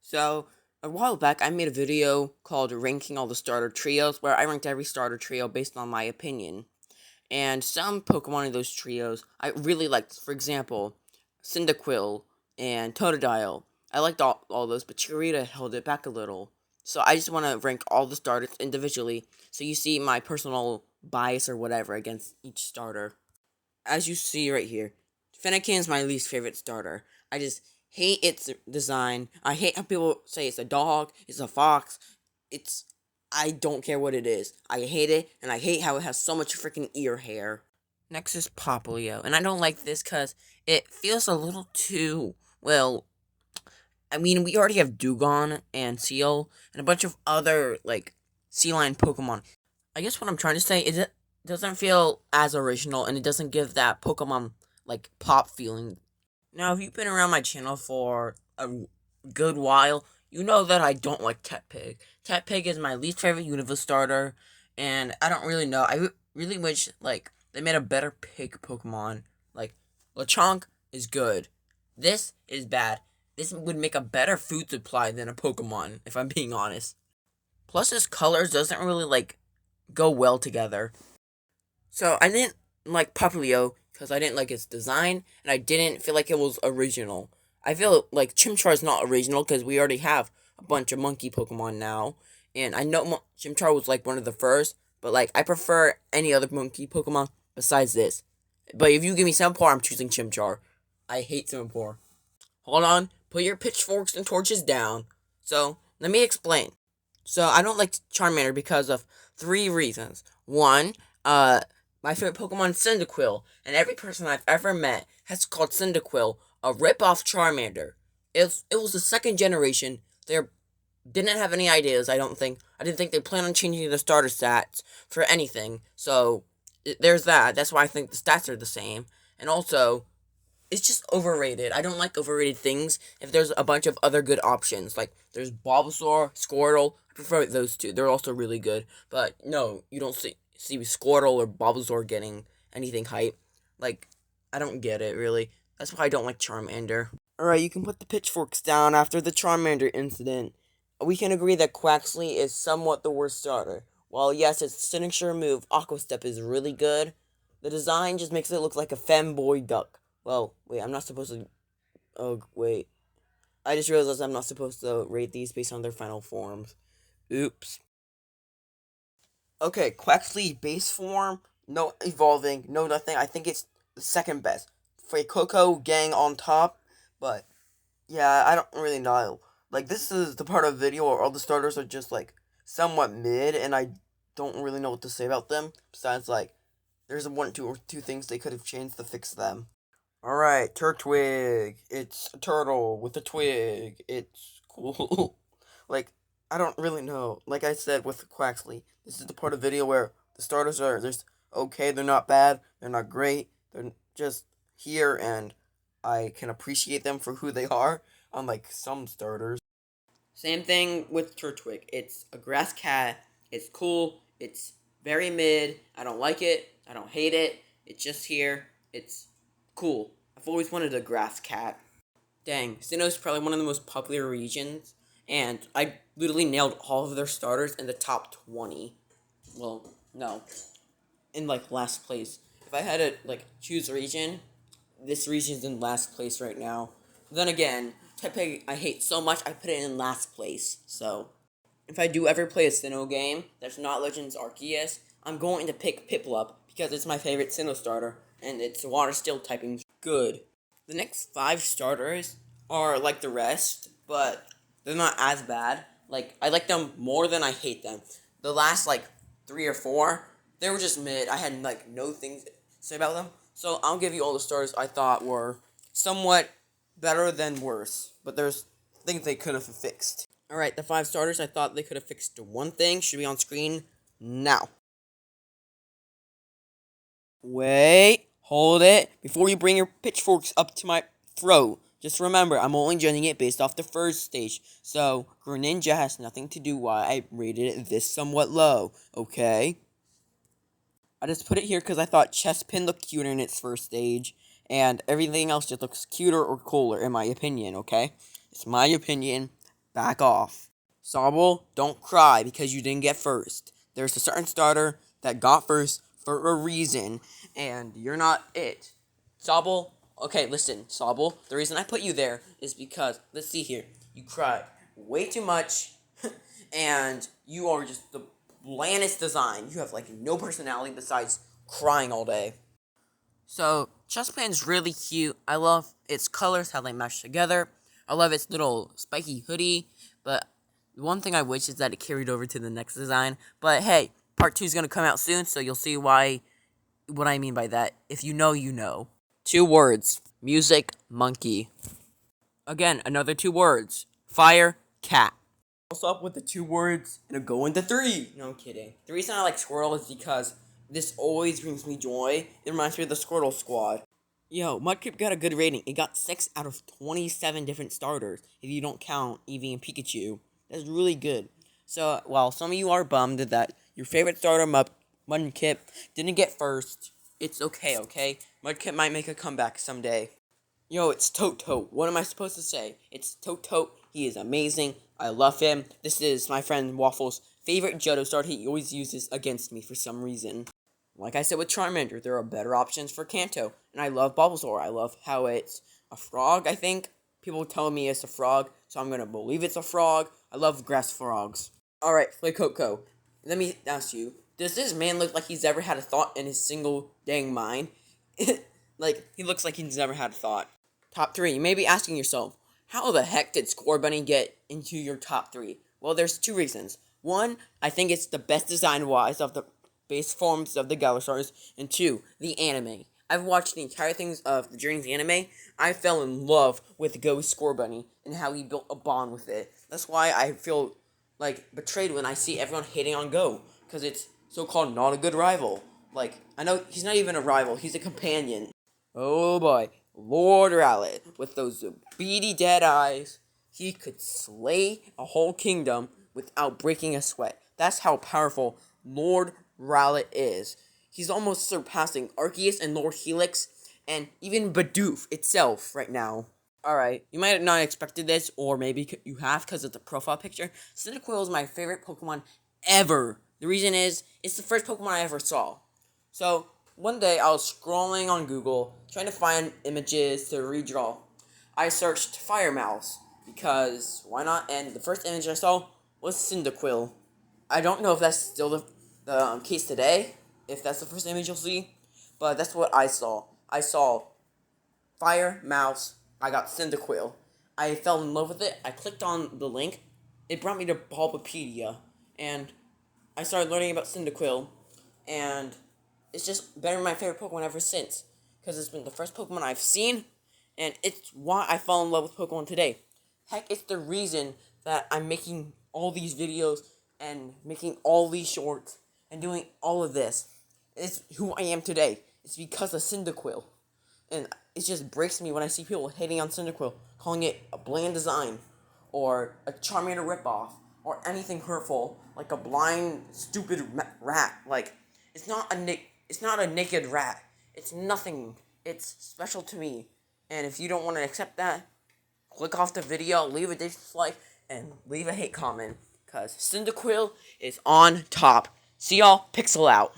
So, a while back, I made a video called Ranking All the Starter Trios, where I ranked every starter trio based on my opinion. And some Pokemon in those trios I really liked. For example, Cyndaquil and Totodile. I liked all those, but Chikorita held it back a little. So I just want to rank all the starters individually, so you see my personal bias or whatever against each starter. As you see right here, Fennekin is my least favorite starter. I just hate its design. I hate how people say it's a dog, it's a fox. It's I don't care what it is. I hate it, and I hate how it has so much freaking ear hair. Next is Popplio, and I don't like this because it feels a little too well. I mean, we already have Dugong and Seal and a bunch of other sea lion Pokemon. I guess what I'm trying to say is it doesn't feel as original, and it doesn't give that Pokemon pop feeling. Now, if you've been around my channel for a good while, you know that I don't like Tepig. Tepig is my least favorite Unova starter, and I don't really know. Really wish they made a better pig Pokemon. Like Lechonk is good. This is bad. This would make a better food supply than a Pokemon, if I'm being honest. Plus, his colors doesn't really go well together. So I didn't like Popplio because I didn't like its design, and I didn't feel like it was original. I feel like Chimchar is not original because we already have a bunch of monkey Pokemon now, and I know Chimchar was one of the first, but I prefer any other monkey Pokemon besides this. But if you give me Sempor, I'm choosing Chimchar. I hate Sempor. Hold on, put your pitchforks and torches down. So let me explain. So I don't like Charmander because of three reasons. One, my favorite Pokemon is Cyndaquil, and every person I've ever met has called Cyndaquil a rip-off Charmander. It was the second generation. They didn't have any ideas, I don't think. I didn't think they planned on changing the starter stats for anything. So, there's that. That's why I think the stats are the same. And also, it's just overrated. I don't like overrated things if there's a bunch of other good options. Like, there's Bulbasaur, Squirtle. I prefer those two. They're also really good. But, no, you don't see Squirtle or Bulbasaur getting anything hype. Like, I don't get it, really. That's why I don't like Charmander. Alright, you can put the pitchforks down after the Charmander incident. We can agree that Quaxley is somewhat the worst starter. While yes, its signature move, Aqua Step, is really good, the design just makes it look like a femboy duck. Well, wait, I'm not supposed to... Oh, wait. I just realized I'm not supposed to rate these based on their final forms. Oops. Okay, Quaxley base form, no evolving, no nothing. I think it's the second best. Coco Gang on top, but yeah, I don't really know. This is the part of the video where all the starters are just, somewhat mid, and I don't really know what to say about them. Besides, there's two or two things they could have changed to fix them. Alright, Turtwig. It's a turtle with a twig. It's cool. I don't really know. Like I said with Quaxley, this is the part of the video where the starters are just okay, they're not bad, they're not great, they're just here, and I can appreciate them for who they are, unlike some starters. Same thing with Turtwig. It's a grass cat. It's cool. It's very mid. I don't like it. I don't hate it. It's just here. It's cool. I've always wanted a grass cat. Dang, Sinnoh is probably one of the most popular regions, and I literally nailed all of their starters in the top 20. Well, no, in last place. If I had to choose a region, this region's in last place right now. Then again, Tepig I hate so much I put it in last place. So if I do ever play a Sinnoh game that's not Legends Arceus, I'm going to pick Piplup because it's my favorite Sinnoh starter, and its water steel typing good. The next 5 starters are like the rest, but they're not as bad. I like them more than I hate them. The last 3 or 4, they were just mid. I had no things to say about them. So I'll give you all the starters I thought were somewhat better than worse, but there's things they could have fixed. Alright, the 5 starters I thought they could have fixed one thing should be on screen now. Wait, hold it. Before you bring your pitchforks up to my throat, just remember, I'm only judging it based off the first stage. So, Greninja has nothing to do why I rated it this somewhat low, okay? I just put it here because I thought Chespin looked cuter in its first stage, and everything else just looks cuter or cooler, in my opinion, okay? It's my opinion. back off. Sobble, don't cry because you didn't get first. There's a certain starter that got first for a reason, and you're not it. Sobble, okay, listen, Sobble, the reason I put you there is because, let's see here, you cried way too much, and you are just the blandest design. You have, like, no personality besides crying all day. So, Chessman's really cute. I love its colors, how they match together. I love its little spiky hoodie, but one thing I wish is that it carried over to the next design. But hey, part 2 is going to come out soon, so you'll see what I mean by that. If you know, you know. 2 words. Music, monkey. Again, another 2 words. Fire, cat. Also up with the 2 words, and go into 3. No, I'm kidding. The reason I like Squirtle is because this always brings me joy. It reminds me of the Squirtle Squad. Yo, Mudkip got a good rating. It got 6 out of 27 different starters, if you don't count Eevee and Pikachu. That's really good. So, while some of you are bummed that your favorite starter, Mudkip, didn't get first, it's okay? Mudkip might make a comeback someday. Yo, it's Toto. What am I supposed to say? It's Toto. He is amazing. I love him. This is my friend Waffle's favorite Johto starter. He always uses against me for some reason. Like I said with Charmander, there are better options for Kanto. And I love Bulbasaur. I love how it's a frog, I think. People tell me it's a frog, so I'm going to believe it's a frog. I love grass frogs. Alright, Fuecoco, let me ask you. Does this man look like he's ever had a thought in his single dang mind? Like, he looks like he's never had a thought. Top 3. You may be asking yourself, how the heck did Scorbunny get into your top 3? Well, there's 2 reasons. 1, I think it's the best design-wise of the base forms of the Gallistars, and 2, the anime. I've watched the entire things of the Journeys anime. I fell in love with Ghost Scorbunny and how he built a bond with it. That's why I feel like betrayed when I see everyone hating on Go, because it's so-called not a good rival. Like, I know he's not even a rival, he's a companion. Oh boy, Lord Rowlet, with those beady dead eyes, he could slay a whole kingdom without breaking a sweat. That's how powerful Lord Rowlet is. He's almost surpassing Arceus and Lord Helix, and even Bidoof itself right now. Alright, you might have not expected this, or maybe you have because of the profile picture. Cyndaquil is my favorite Pokemon ever. The reason is, it's the first Pokemon I ever saw. So, one day I was scrolling on Google, trying to find images to redraw. I searched Fire Mouse, because why not? And the first image I saw was Cyndaquil. I don't know if that's still the case today, if that's the first image you'll see, but that's what I saw. I saw Fire Mouse, I got Cyndaquil. I fell in love with it, I clicked on the link, it brought me to Bulbapedia, and I started learning about Cyndaquil, and it's just been my favorite Pokemon ever since, because it's been the first Pokemon I've seen, and it's why I fell in love with Pokemon today. Heck, it's the reason that I'm making all these videos, and making all these shorts, and doing all of this. It's who I am today. It's because of Cyndaquil. And it just breaks me when I see people hating on Cyndaquil, calling it a bland design, or a Charmander ripoff, or anything hurtful, like a blind, stupid rat. Like, it's not a naked rat. It's nothing. It's special to me. And if you don't want to accept that, click off the video, leave a dislike, and leave a hate comment. Because Cyndaquil is on top. See y'all, Pixel out.